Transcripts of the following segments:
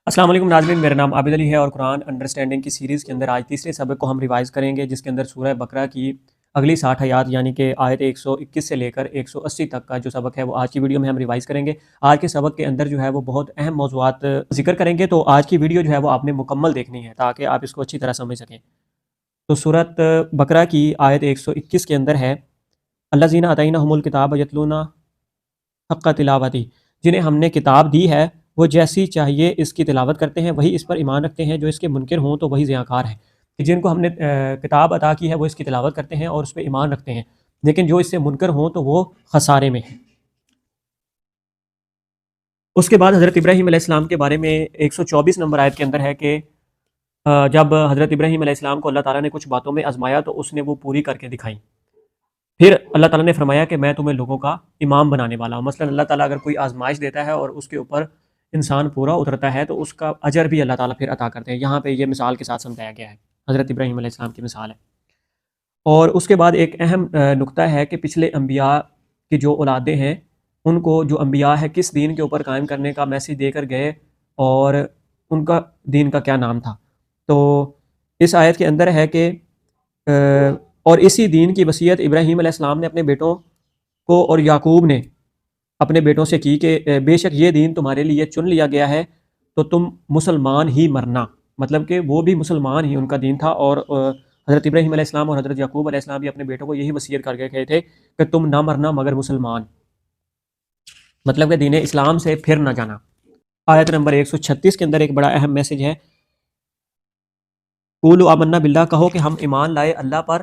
السلام علیکم ناظرین، میرا نام عابد علی ہے اور قرآن انڈرسٹینڈنگ کی سیریز کے اندر آج تیسرے سبق کو ہم ریوائز کریں گے، جس کے اندر سورہ بقرہ کی اگلی 60 آیات یعنی کہ آیت 121 سے لے کر 180 تک کا جو سبق ہے وہ آج کی ویڈیو میں ہم ریوائز کریں گے۔ آج کے سبق کے اندر جو ہے وہ بہت اہم موضوعات ذکر کریں گے، تو آج کی ویڈیو جو ہے وہ آپ نے مکمل دیکھنی ہے تاکہ آپ اس کو اچھی طرح سمجھ سکیں۔ تو سورۃ بقرہ کی آیت 121 کے اندر ہے الذین آتیناہم الکتاب یتلون حق تلاوتی، جنہیں ہم نے کتاب دی ہے وہ جیسی چاہیے اس کی تلاوت کرتے ہیں، وہی اس پر ایمان رکھتے ہیں، جو اس کے منکر ہوں تو وہی زیاں کار ہے کہ جن کو ہم نے کتاب عطا کی ہے وہ اس کی تلاوت کرتے ہیں اور اس پہ ایمان رکھتے ہیں، لیکن جو اس سے منکر ہوں تو وہ خسارے میں ہیں۔ اس کے بعد حضرت ابراہیم علیہ السلام کے بارے میں 124 نمبر آیت کے اندر ہے کہ جب حضرت ابراہیم علیہ السلام کو اللہ تعالیٰ نے کچھ باتوں میں آزمایا تو اس نے وہ پوری کر کے دکھائیں، پھر اللہ تعالیٰ نے فرمایا کہ میں تمہیں لوگوں کا امام بنانے والا ہوں۔ مثلا اللہ تعالیٰ اگر کوئی آزمائش دیتا ہے اور اس کے اوپر انسان پورا اترتا ہے تو اس کا اجر بھی اللہ تعالیٰ پھر عطا کرتے ہیں۔ یہاں پہ یہ مثال کے ساتھ سمجھایا گیا ہے، حضرت ابراہیم علیہ السلام کی مثال ہے۔ اور اس کے بعد ایک اہم نقطہ ہے کہ پچھلے انبیاء کی جو اولادیں ہیں ان کو جو انبیاء ہے کس دین کے اوپر قائم کرنے کا میسج دے کر گئے اور ان کا دین کا کیا نام تھا۔ تو اس آیت کے اندر ہے کہ اور اسی دین کی وصیت ابراہیم علیہ السلام نے اپنے بیٹوں کو اور یعقوب نے اپنے بیٹوں سے کی کہ بے شک یہ دین تمہارے لیے چن لیا گیا ہے تو تم مسلمان ہی مرنا، مطلب کہ وہ بھی مسلمان ہی ان کا دین تھا، اور حضرت ابراہیم علیہ السلام اور حضرت یعقوب علیہ السلام بھی اپنے بیٹوں کو یہی وصیت کر کے گئے تھے کہ تم نہ مرنا مگر مسلمان، مطلب کہ دین اسلام سے پھر نہ جانا۔ آیت نمبر 136 کے اندر ایک بڑا اہم میسج ہے، قولوا آمنا باللہ، کہو کہ ہم ایمان لائے اللہ پر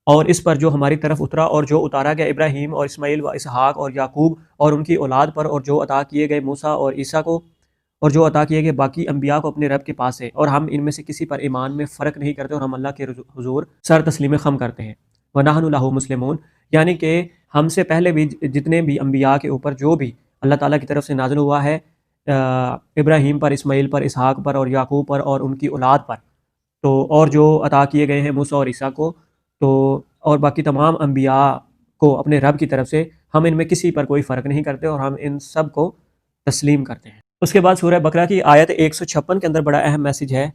اور اس پر جو ہماری طرف اترا اور جو اتارا گیا ابراہیم اور اسماعیل و اسحاق اور یعقوب اور ان کی اولاد پر، اور جو عطا کیے گئے موسیٰ اور عیسیٰ کو، اور جو عطا کیے گئے باقی انبیاء کو اپنے رب کے پاس سے، اور ہم ان میں سے کسی پر ایمان میں فرق نہیں کرتے اور ہم اللہ کے حضور سر تسلیم خم کرتے ہیں۔ وَنَحْنُ لَهُ مُسْلِمُونَ، یعنی کہ ہم سے پہلے بھی جتنے بھی انبیاء کے اوپر جو بھی اللہ تعالیٰ کی طرف سے نازل ہوا ہے، ابراہیم پر، اسماعیل پر، اسحاق پر اور یعقوب پر اور ان کی اولاد پر، تو اور جو عطا کیے گئے ہیں موسیٰ اور عیسیٰ کو، تو اور باقی تمام انبیاء کو اپنے رب کی طرف سے، ہم ان میں کسی پر کوئی فرق نہیں کرتے اور ہم ان سب کو تسلیم کرتے ہیں۔ اس کے بعد سورہ بقرہ کی آیت 156 کے اندر بڑا اہم میسج ہے،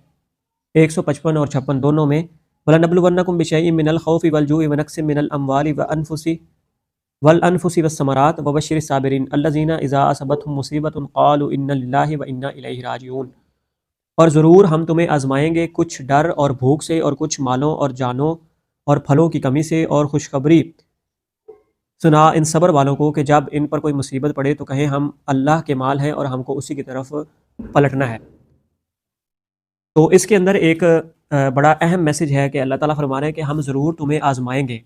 155 اور 56 دونوں میں، وَلَنَبْلُوَنَّكُمْ بِشَيْءٍ مِّنَ الْخَوْفِ وَالْجُوعِ وَنَقْصٍ مِّنَ الْأَمْوَالِ وَالْأَنفُسِ وَالثَّمَرَاتِ وَبَشِّرِ الصَّابِرِينَ الَّذِينَ إِذَا أَصَابَتْهُمْ مُصِيبَةٌ قَالُوا إِنَّا لِلَّهِ وَإِنَّا إِلَيْهِ رَاجِعُونَ، اور ضرور ہم تمہیں آزمائیں گے کچھ ڈر اور بھوک سے اور کچھ مالوں اور جانوں اور پھلوں کی کمی سے، اور خوشخبری سنا ان صبر والوں کو کہ جب ان پر کوئی مصیبت پڑے تو کہیں ہم اللہ کے مال ہیں اور ہم کو اسی کی طرف پلٹنا ہے۔ تو اس کے اندر ایک بڑا اہم میسج ہے کہ اللہ تعالیٰ فرما رہے ہیں کہ ہم ضرور تمہیں آزمائیں گے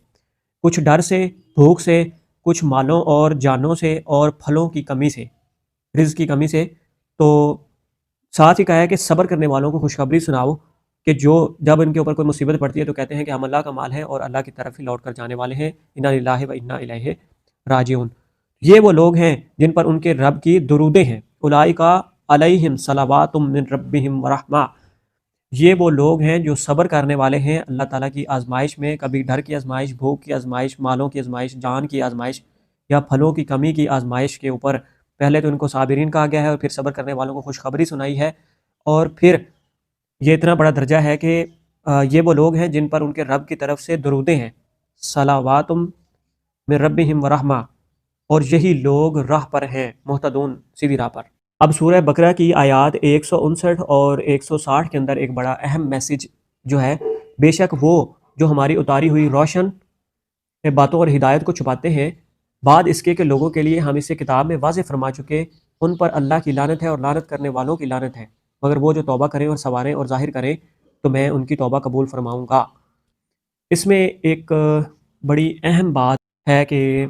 کچھ ڈر سے، بھوک سے، کچھ مالوں اور جانوں سے اور پھلوں کی کمی سے، رزق کی کمی سے، تو ساتھ ہی کہا ہے کہ صبر کرنے والوں کو خوشخبری سناؤ کہ جو جب ان کے اوپر کوئی مصیبت پڑتی ہے تو کہتے ہیں کہ ہم اللہ کا مال ہے اور اللہ کی طرف ہی لوٹ کر جانے والے ہیں، انا للہ و انا الیہ راجعون۔ یہ وہ لوگ ہیں جن پر ان کے رب کی درودیں ہیں، اولئک علیہم صلوات من ربہم ورحمہ، یہ وہ لوگ ہیں جو صبر کرنے والے ہیں اللہ تعالیٰ کی آزمائش میں، کبھی ڈر کی آزمائش، بھوک کی آزمائش، مالوں کی آزمائش، جان کی آزمائش یا پھلوں کی کمی کی آزمائش کے اوپر۔ پہلے تو ان کو صابرین کہا گیا ہے اور پھر صبر کرنے والوں کو خوشخبری سنائی ہے، اور پھر یہ اتنا بڑا درجہ ہے کہ یہ وہ لوگ ہیں جن پر ان کے رب کی طرف سے درودیں ہیں، صلوات من ربہم ورحمہ، اور یہی لوگ راہ پر ہیں، مہتدون، سیدھی راہ پر۔ اب سورہ بقرہ کی آیات 159 اور 160 کے اندر ایک بڑا اہم میسج جو ہے، بے شک وہ جو ہماری اتاری ہوئی روشن باتوں اور ہدایت کو چھپاتے ہیں، بعد اس کے کہ لوگوں کے لیے ہم اسے کتاب میں واضح فرما چکے، ان پر اللہ کی لعنت ہے اور لعنت کرنے والوں کی لعنت ہے، مگر وہ جو توبہ کریں اور سنواریں اور ظاہر کریں تو میں ان کی توبہ قبول فرماؤں گا۔ اس میں ایک بڑی اہم بات ہے کہ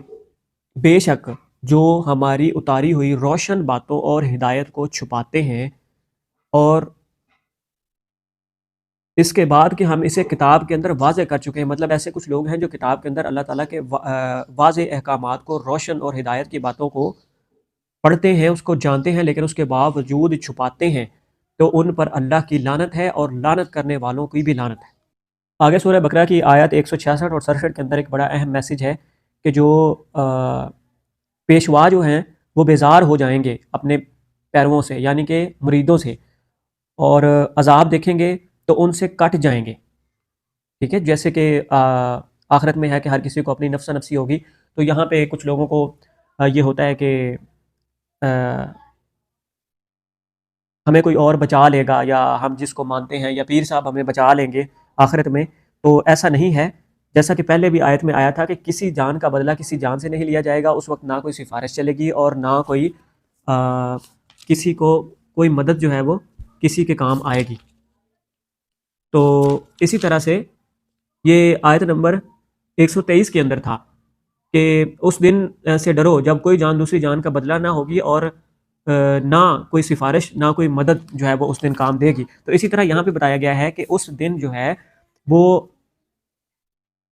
بے شک جو ہماری اتاری ہوئی روشن باتوں اور ہدایت کو چھپاتے ہیں، اور اس کے بعد کہ ہم اسے کتاب کے اندر واضح کر چکے ہیں، مطلب ایسے کچھ لوگ ہیں جو کتاب کے اندر اللہ تعالیٰ کے واضح احکامات کو، روشن اور ہدایت کی باتوں کو پڑھتے ہیں، اس کو جانتے ہیں، لیکن اس کے باوجود چھپاتے ہیں، تو ان پر اللہ کی لعنت ہے اور لعنت کرنے والوں کی بھی لعنت ہے۔ آگے سورہ بقرہ کی آیت 166 اور 67 کے اندر ایک بڑا اہم میسج ہے کہ جو پیشوا جو ہیں وہ بیزار ہو جائیں گے اپنے پیرووں سے، یعنی کہ مریدوں سے، اور عذاب دیکھیں گے تو ان سے کٹ جائیں گے، ٹھیک ہے، جیسے کہ آخرت میں ہے کہ ہر کسی کو اپنی نفس نفسی ہوگی، تو یہاں پہ کچھ لوگوں کو یہ ہوتا ہے کہ آ، ہمیں کوئی اور بچا لے گا، یا ہم جس کو مانتے ہیں یا پیر صاحب ہمیں بچا لیں گے آخرت میں، تو ایسا نہیں ہے۔ جیسا کہ پہلے بھی آیت میں آیا تھا کہ کسی جان کا بدلہ کسی جان سے نہیں لیا جائے گا، اس وقت نہ کوئی سفارش چلے گی اور نہ کوئی کسی کو کوئی مدد جو ہے وہ کسی کے کام آئے گی۔ تو اسی طرح سے یہ آیت نمبر 123 کے اندر تھا کہ اس دن سے ڈرو جب کوئی جان دوسری جان کا بدلہ نہ ہوگی، اور نہ کوئی سفارش نہ کوئی مدد جو ہے وہ اس دن کام دے گی۔ تو اسی طرح یہاں پہ بتایا گیا ہے کہ اس دن جو ہے وہ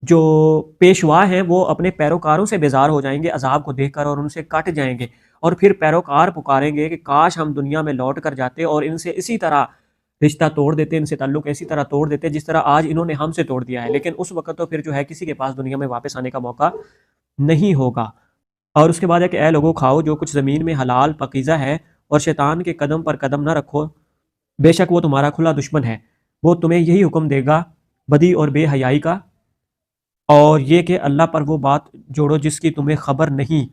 جو پیشوا ہیں وہ اپنے پیروکاروں سے بیزار ہو جائیں گے عذاب کو دیکھ کر، اور ان سے کٹ جائیں گے، اور پھر پیروکار پکاریں گے کہ کاش ہم دنیا میں لوٹ کر جاتے اور ان سے اسی طرح رشتہ توڑ دیتے، ان سے تعلق اسی طرح توڑ دیتے جس طرح آج انہوں نے ہم سے توڑ دیا ہے۔ لیکن اس وقت تو پھر جو ہے کسی کے پاس دنیا میں واپس آنے کا موقع نہیں ہوگا۔ اور اس کے بعد ہے کہ اے لوگوں کھاؤ جو کچھ زمین میں حلال پاکیزہ ہے، اور شیطان کے قدم پر قدم نہ رکھو، بے شک وہ تمہارا کھلا دشمن ہے، وہ تمہیں یہی حکم دے گا بدی اور بے حیائی کا، اور یہ کہ اللہ پر وہ بات جوڑو جس کی تمہیں خبر نہیں۔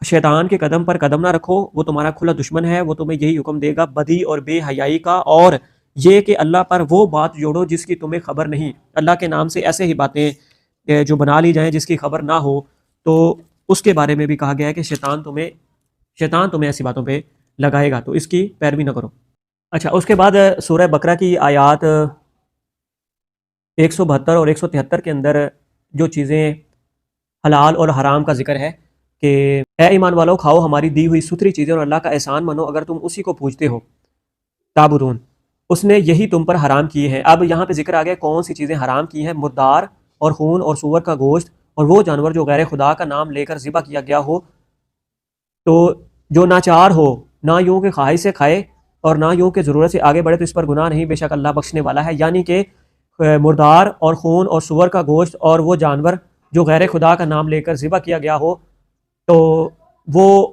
شیطان کے قدم پر قدم نہ رکھو، وہ تمہارا کھلا دشمن ہے، وہ تمہیں یہی حکم دے گا بدی اور بے حیائی کا، اور یہ کہ اللہ پر وہ بات جوڑو جس کی تمہیں خبر نہیں۔ اللہ کے نام سے ایسے ہی باتیں جو بنا لی جائیں جس کی خبر نہ ہو، تو اس کے بارے میں بھی کہا گیا ہے کہ شیطان تمہیں ایسی باتوں پہ لگائے گا، تو اس کی پیروی نہ کرو۔ اچھا، اس کے بعد سورہ بقرہ کی آیات 172 اور 173 کے اندر جو چیزیں حلال اور حرام کا ذکر ہے کہ اے ایمان والو کھاؤ ہماری دی ہوئی ستھری چیزیں اور اللہ کا احسان منو اگر تم اسی کو پوجتے ہو، تعبدون، اس نے یہی تم پر حرام کیے ہیں۔ اب یہاں پہ ذکر آ گیا کون سی چیزیں حرام کی ہیں، مردار اور خون اور سور کا گوشت، اور وہ جانور جو غیر خدا کا نام لے کر ذبح کیا گیا ہو، تو جو ناچار ہو نہ یوں کہ خواہش سے کھائے اور نہ یوں کہ ضرورت سے آگے بڑھے تو اس پر گناہ نہیں، بے شک اللہ بخشنے والا ہے۔ یعنی کہ مردار اور خون اور سور کا گوشت اور وہ جانور جو غیر خدا کا نام لے کر ذبح کیا گیا ہو، تو وہ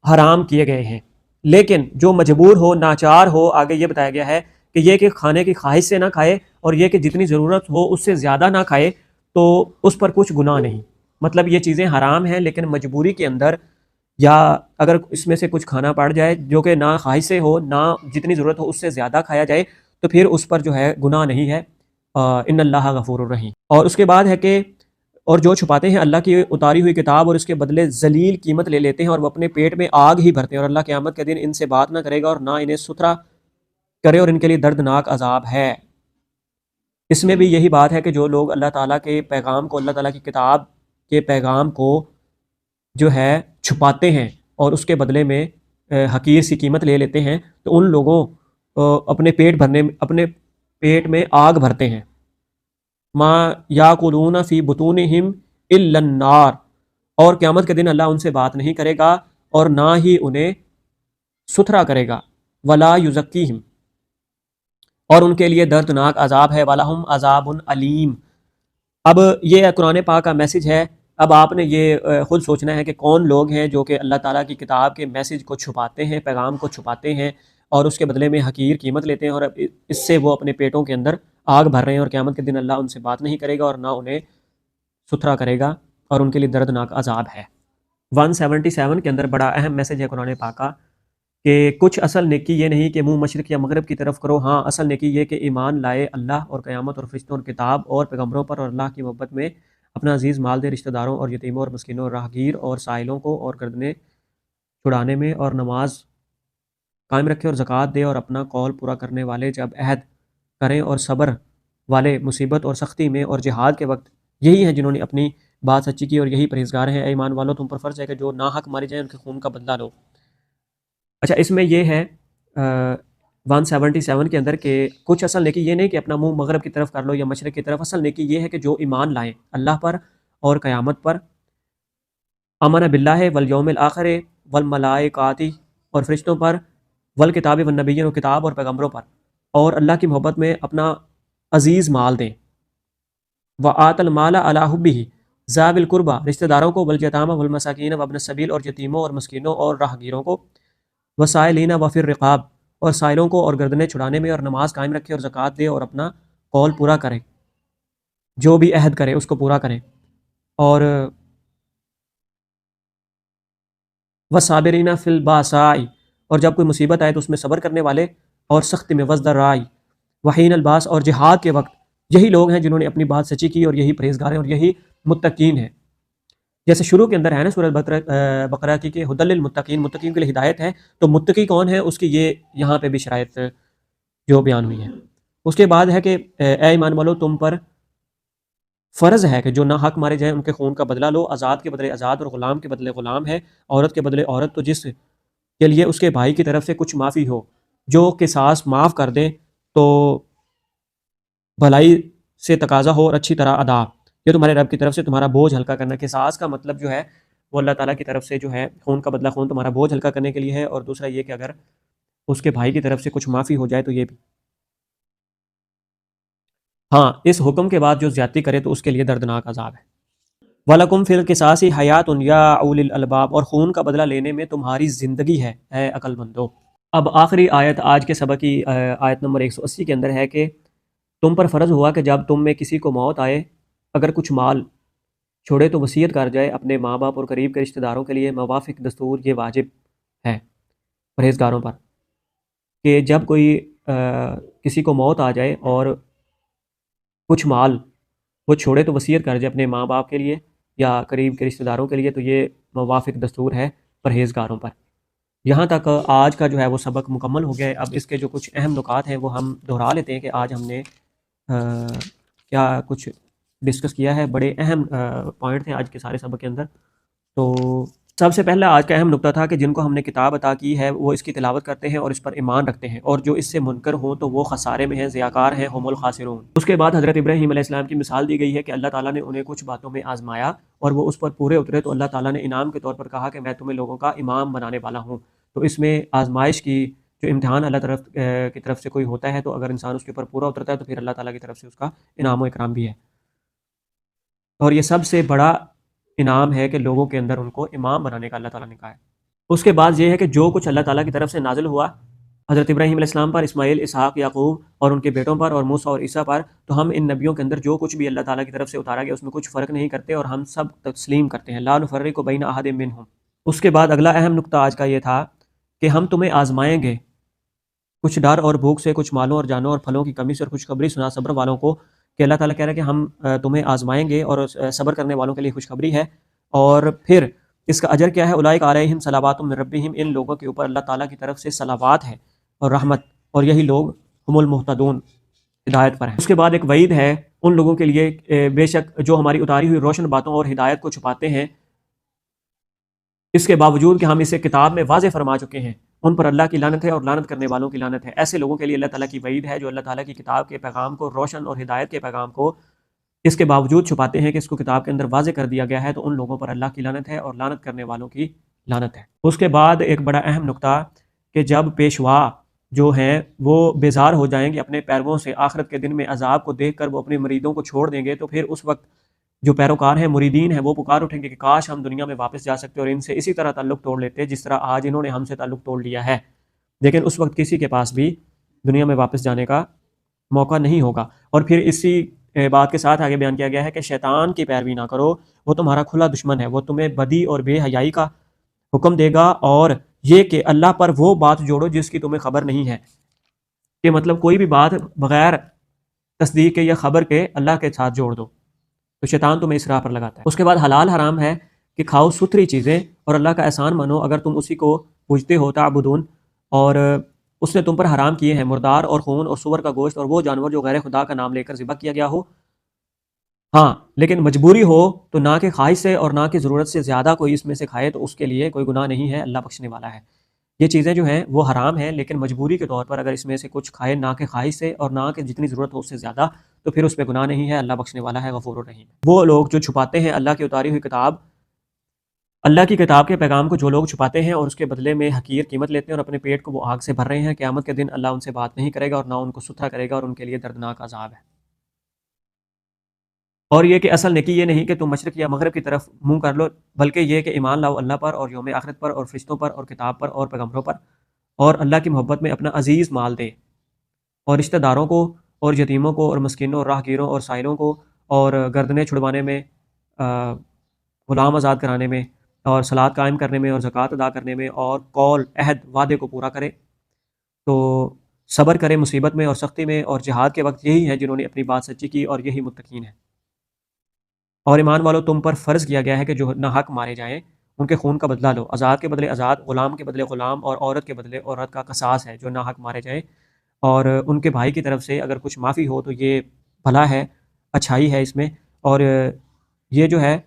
حرام کیے گئے ہیں۔ لیکن جو مجبور ہو، ناچار ہو، آگے یہ بتایا گیا ہے کہ یہ کہ کھانے کی خواہش سے نہ کھائے اور یہ کہ جتنی ضرورت ہو اس سے زیادہ نہ کھائے، تو اس پر کچھ گناہ نہیں۔ مطلب یہ چیزیں حرام ہیں، لیکن مجبوری کے اندر یا اگر اس میں سے کچھ کھانا پڑ جائے جو کہ نہ خواہش سے ہو نہ جتنی ضرورت ہو اس سے زیادہ کھایا جائے، تو پھر اس پر جو ہے گناہ نہیں ہے۔ ان اللہ غفور الرحیم۔ اور اس کے بعد ہے کہ اور جو چھپاتے ہیں اللہ کی اتاری ہوئی کتاب اور اس کے بدلے ذلیل قیمت لے لیتے ہیں اور وہ اپنے پیٹ میں آگ ہی بھرتے ہیں، اور اللہ قیامت کے دن ان سے بات نہ کرے گا اور نہ انہیں ستھرا کرے، اور ان کے لیے دردناک عذاب ہے۔ اس میں بھی یہی بات ہے کہ جو لوگ اللہ تعالیٰ کے پیغام کو، اللہ تعالیٰ کی کتاب کے پیغام کو جو ہے چھپاتے ہیں اور اس کے بدلے میں حقیر سی قیمت لے لیتے ہیں، تو ان لوگوں اپنے پیٹ میں آگ بھرتے ہیں۔ ما یاکلون فی بطونہم الا النار، اور قیامت کے دن اللہ ان سے بات نہیں کرے گا اور نہ ہی انہیں ستھرا کرے گا، ولا یزکیہم، اور ان کے لیے دردناک عذاب ہے، ولہم عذاب علیم۔ اب یہ قرآن پاک کا میسج ہے۔ اب آپ نے یہ خود سوچنا ہے کہ کون لوگ ہیں جو کہ اللہ تعالیٰ کی کتاب کے میسج کو چھپاتے ہیں، پیغام کو چھپاتے ہیں اور اس کے بدلے میں حقیر قیمت لیتے ہیں، اور اس سے وہ اپنے پیٹوں کے اندر آگ بھر رہے ہیں، اور قیامت کے دن اللہ ان سے بات نہیں کرے گا اور نہ انہیں ستھرا کرے گا، اور ان کے لیے دردناک عذاب ہے۔ 177 کے اندر بڑا اہم میسج ہے قرآن پاک کا کہ کچھ اصل نیکی یہ نہیں کہ منہ مشرق یا مغرب کی طرف کرو، ہاں اصل نیکی یہ کہ ایمان لائے اللہ اور قیامت اور فرشتوں اور کتاب اور پیغمبروں پر، اور اللہ کی محبت میں اپنا عزیز مال دے رشتہ داروں اور یتیموں اور مسکینوں اور راہگیر اور سائلوں کو، اور گردنیں چھڑانے میں، اور نماز قائم رکھے اور زکوٰۃ دے، اور اپنا قول پورا کرنے والے جب عہد کریں، اور صبر والے مصیبت اور سختی میں اور جہاد کے وقت، یہی ہیں جنہوں نے اپنی بات سچی کی اور یہی پرہیزگار ہیں۔ اے ایمان والو تم پر فرض ہے کہ جو ناحق مارے جائیں ان کے خون کا بدلہ لو۔ اچھا، اس میں یہ ہے 177 کے اندر کہ کچھ اصل نیکی یہ نہیں کہ اپنا منہ مغرب کی طرف کر لو یا مشرق کی طرف، اصل نیکی یہ ہے کہ جو ایمان لائیں اللہ پر اور قیامت پر، امن باللہ والیوم الآخر والملائکات، اور فرشتوں پر، والکتاب والنبیین، اور کتاب اور پیغمبروں پر، اور اللہ کی محبت میں اپنا عزیز مال دیں۔ وآت المال علی حبہ ذوی القربی، رشتہ داروں کو، والیتامى والمساکین وابن السبیل، اور یتیموں اور مسکینوں اور راہگیروں کو، وسائلین و فر رقاب، اور سائلوں کو اور گردنیں چھڑانے میں، اور نماز قائم رکھے اور زکوٰۃ دے اور اپنا قول پورا کریں، جو بھی عہد کرے اس کو پورا کریں، اور وصابرین فی الباساء، اور جب کوئی مصیبت آئے تو اس میں صبر کرنے والے، اور سختی میں وزدراء وحین الباس، اور جہاد کے وقت، یہی لوگ ہیں جنہوں نے اپنی بات سچی کی اور یہی پرہیزگار ہیں اور یہی متقین ہیں۔ جیسے شروع کے اندر ہے نا سورہ بقرہ کی کہ ہدی للمتقین، متقین کے لیے ہدایت ہے، تو متقی کون ہے اس کی یہ یہاں پہ بھی شرائط جو بیان ہوئی ہیں۔ اس کے بعد ہے کہ اے ایمان والو، تم پر فرض ہے کہ جو نہ حق مارے جائیں ان کے خون کا بدلہ لو، آزاد کے بدلے آزاد اور غلام کے بدلے غلام ہے، عورت کے بدلے عورت، تو جس کے لیے اس کے بھائی کی طرف سے کچھ معافی ہو، جو قصاص معاف کر دیں تو بھلائی سے تقاضا ہو اور اچھی طرح ادا، یہ تمہارے رب کی طرف سے تمہارا بوجھ ہلکا کرنا۔ قصاص کا مطلب جو ہے وہ اللہ تعالیٰ کی طرف سے جو ہے خون کا بدلہ خون تمہارا بوجھ ہلکا کرنے کے لیے ہے، اور دوسرا یہ کہ اگر اس کے بھائی کی طرف سے کچھ معافی ہو جائے تو یہ بھی۔ ہاں، اس حکم کے بعد جو زیادتی کرے تو اس کے لیے دردناک عذاب ہے۔ وَلَكُمْ فِي الْقِصَاصِ حَيَاةٌ يَا أُولِي الْأَلْبَابِ، اور خون کا بدلہ لینے میں تمہاری زندگی ہے اے عقل مندو۔ اب آخری آیت آج کے سبق کی آیت نمبر 180 کے اندر ہے کہ تم پر فرض ہوا کہ جب تم میں کسی کو موت آئے، اگر کچھ مال چھوڑے تو وصیت کر جائے اپنے ماں باپ اور قریب کے رشتہ داروں کے لیے موافق دستور، یہ واجب ہے پرہیزگاروں پر، کہ جب کوئی کسی کو موت آ جائے اور کچھ مال وہ چھوڑے تو وصیت کر جائے اپنے ماں باپ کے لیے یا قریب کے رشتہ داروں کے لیے، تو یہ موافق دستور ہے پرہیزگاروں پر۔ یہاں تک آج کا جو ہے وہ سبق مکمل ہو گیا ہے۔ اب اس کے جو کچھ اہم نکات ہیں وہ ہم دہرا لیتے ہیں کہ آج ہم نے کیا کچھ ڈسکس کیا ہے۔ بڑے اہم پوائنٹ تھے آج کے سارے سبق کے اندر۔ تو سب سے پہلا آج کا اہم نکتہ تھا کہ جن کو ہم نے کتاب عطا کی ہے وہ اس کی تلاوت کرتے ہیں اور اس پر ایمان رکھتے ہیں، اور جو اس سے منکر ہوں تو وہ خسارے میں ہیں، ضیاءکار ہیں، ہم الخاسرون۔ اس کے بعد حضرت ابراہیم علیہ السلام کی مثال دی گئی ہے کہ اللہ تعالیٰ نے انہیں کچھ باتوں میں آزمایا اور وہ اس پر پورے اترے، تو اللہ تعالیٰ نے انعام کے طور پر کہا کہ میں تمہیں لوگوں کا امام بنانے والا ہوں۔ تو اس میں آزمائش کی جو امتحان اللہ کی طرف سے کوئی ہوتا ہے تو اگر انسان اس کے اوپر پورا اترتا ہے تو پھر اللہ تعالیٰ کی طرف سے اس کا انعام و اکرام بھی ہے، اور یہ سب سے بڑا انعام ہے کہ لوگوں کے اندر ان کو امام بنانے کا اللہ تعالیٰ نے کہا ہے۔ اس کے بعد یہ ہے کہ جو کچھ اللہ تعالیٰ کی طرف سے نازل ہوا حضرت ابراہیم علیہ السلام پر، اسماعیل، اسحاق، یعقوب اور ان کے بیٹوں پر، اور موسیٰ اور عیسیٰ پر، تو ہم ان نبیوں کے اندر جو کچھ بھی اللہ تعالیٰ کی طرف سے اتارا گیا اس میں کچھ فرق نہیں کرتے اور ہم سب تسلیم کرتے ہیں، لا نفرق بین احد منہم۔ اس کے بعد اگلا اہم نکتہ آج کا یہ تھا کہ ہم تمہیں آزمائیں گے کچھ ڈر اور بھوک سے، کچھ مالوں اور جانوں اور پھلوں کی کمی سے، اور خوشخبری سنا صبر والوں کو، کہ اللہ تعالیٰ کہہ رہا ہے کہ ہم تمہیں آزمائیں گے اور صبر کرنے والوں کے لیے خوشخبری ہے۔ اور پھر اس کا اجر کیا ہے؟ اولئک علیہم صلوات من ربہم، ان لوگوں کے اوپر اللہ تعالیٰ کی طرف سے صلوات ہے اور رحمت، اور یہی لوگ ہم المہتدون، ہدایت پر ہیں۔ اس کے بعد ایک وعید ہے ان لوگوں کے لیے بے شک جو ہماری اتاری ہوئی روشن باتوں اور ہدایت کو چھپاتے ہیں، اس کے باوجود کہ ہم اسے کتاب میں واضح فرما چکے ہیں، ان پر اللہ کی لعنت ہے اور لعنت کرنے والوں کی لعنت ہے۔ ایسے لوگوں کے لیے اللہ تعالیٰ کی وعید ہے جو اللہ تعالیٰ کی کتاب کے پیغام کو، روشن اور ہدایت کے پیغام کو اس کے باوجود چھپاتے ہیں کہ اس کو کتاب کے اندر واضح کر دیا گیا ہے، تو ان لوگوں پر اللہ کی لعنت ہے اور لعنت کرنے والوں کی لعنت ہے۔ اس کے بعد ایک بڑا اہم نکتہ کہ جب پیشوا جو ہیں وہ بیزار ہو جائیں گے اپنے پیرووں سے، آخرت کے دن میں عذاب کو دیکھ کر وہ اپنے مریدوں کو چھوڑ دیں گے، تو پھر اس وقت جو پیروکار ہیں، مریدین ہیں، وہ پکار اٹھیں گے کہ کاش ہم دنیا میں واپس جا سکتے اور ان سے اسی طرح تعلق توڑ لیتے جس طرح آج انہوں نے ہم سے تعلق توڑ لیا ہے۔ لیکن اس وقت کسی کے پاس بھی دنیا میں واپس جانے کا موقع نہیں ہوگا۔ اور پھر اسی بات کے ساتھ آگے بیان کیا گیا ہے کہ شیطان کی پیروی نہ کرو، وہ تمہارا کھلا دشمن ہے، وہ تمہیں بدی اور بے حیائی کا حکم دے گا، اور یہ کہ اللہ پر وہ بات جوڑو جس کی تمہیں خبر نہیں ہے، کہ مطلب کوئی بھی بات بغیر تصدیق کے یا خبر کے اللہ کے ساتھ جوڑ دو، تو شیطان تمہیں اس راہ پر لگاتا ہے۔ اس کے بعد حلال حرام ہے کہ کھاؤ ستھری چیزیں اور اللہ کا احسان مانو اگر تم اسی کو پوجتے ہو، تعبدون، اور اس نے تم پر حرام کیے ہیں مردار اور خون اور سور کا گوشت اور وہ جانور جو غیر خدا کا نام لے کر ذبح کیا گیا ہو، ہاں لیکن مجبوری ہو تو نہ کہ خواہش سے اور نہ کہ ضرورت سے زیادہ کوئی اس میں سے کھائے تو اس کے لیے کوئی گناہ نہیں ہے، اللہ بخشنے والا ہے۔ یہ چیزیں جو ہیں وہ حرام ہیں، لیکن مجبوری کے طور پر اگر اس میں سے کچھ کھائے نہ کہ خواہش سے اور نہ کہ جتنی ضرورت ہو اس سے زیادہ، تو پھر اس پہ گناہ نہیں ہے، اللہ بخشنے والا ہے، غفور الرحیم۔ وہ لوگ جو چھپاتے ہیں اللہ کی اتاری ہوئی کتاب، اللہ کی کتاب کے پیغام کو جو لوگ چھپاتے ہیں اور اس کے بدلے میں حقیر قیمت لیتے ہیں اور اپنے پیٹ کو وہ آگ سے بھر رہے ہیں، قیامت کے دن اللہ ان سے بات نہیں کرے گا اور نہ ان کو ستھرا کرے گا اور ان کے لیے دردناک عذاب ہے۔ اور یہ کہ اصل نیکی یہ نہیں کہ تم مشرق یا مغرب کی طرف منہ کر لو، بلکہ یہ کہ ایمان لاؤ اللہ پر اور یوم آخرت پر اور فرشتوں پر اور کتاب پر اور پیغمبروں پر، اور اللہ کی محبت میں اپنا عزیز مال دے، اور رشتہ داروں کو اور یتیموں کو اور مسکینوں اور راہگیروں اور سائلوں کو اور گردنیں چھڑوانے میں، غلام آزاد کرانے میں اور صلاۃ قائم کرنے میں اور زکوٰۃ ادا کرنے میں اور قول عہد وعدے کو پورا کرے، تو صبر کرے مصیبت میں اور سختی میں اور جہاد کے وقت یہی ہے جنہوں نے اپنی بات سچی کی اور یہی متقین ہیں۔ اور ایمان والو، تم پر فرض کیا گیا ہے کہ جو ناحق مارے جائیں ان کے خون کا بدلہ لو، آزاد کے بدلے آزاد، غلام کے بدلے غلام، اور عورت کے بدلے عورت کا قصاص ہے جو ناحق مارے جائیں، اور ان کے بھائی کی طرف سے اگر کچھ معافی ہو تو یہ بھلا ہے، اچھائی ہے اس میں، اور یہ جو ہے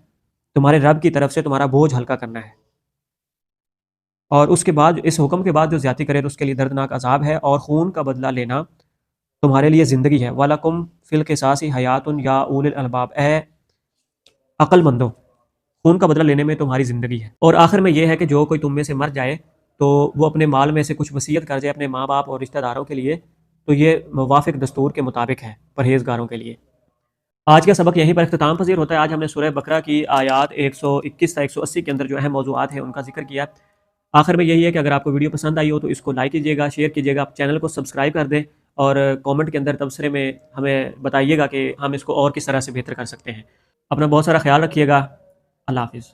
تمہارے رب کی طرف سے تمہارا بوجھ ہلکا کرنا ہے۔ اور اس کے بعد اس حکم کے بعد جو زیادتی کرے تو اس کے لیے دردناک عذاب ہے، اور خون کا بدلہ لینا تمہارے لیے زندگی ہے۔ وَلَكُمْ فِي الْقِصَاصِ حَيَاةٌ يَا أُولِي الْأَلْبَابِ، اے عقل مندو، خون کا بدلہ لینے میں تمہاری زندگی ہے۔ اور آخر میں یہ ہے کہ جو کوئی تم میں سے مر جائے تو وہ اپنے مال میں سے کچھ وصیت کر جائے اپنے ماں باپ اور رشتہ داروں کے لیے، تو یہ موافق دستور کے مطابق ہے پرہیزگاروں کے لیے۔ آج کا سبق یہیں پر اختتام پذیر ہوتا ہے۔ آج ہم نے سورہ بقرہ کی آیات 121 تا 180 کے اندر جو اہم موضوعات ہیں ان کا ذکر کیا۔ آخر میں یہی ہے کہ اگر آپ کو ویڈیو پسند آئی ہو تو اس کو لائک کیجیے گا، شیئر کیجیے گا، چینل کو سبسکرائب کر دیں، اور کامنٹ کے اندر تبصرے میں ہمیں بتائیے گا کہ ہم اس کو اور کس طرح سے بہتر کر سکتے ہیں۔ اپنا بہت سارا خیال رکھیے گا۔ اللہ حافظ۔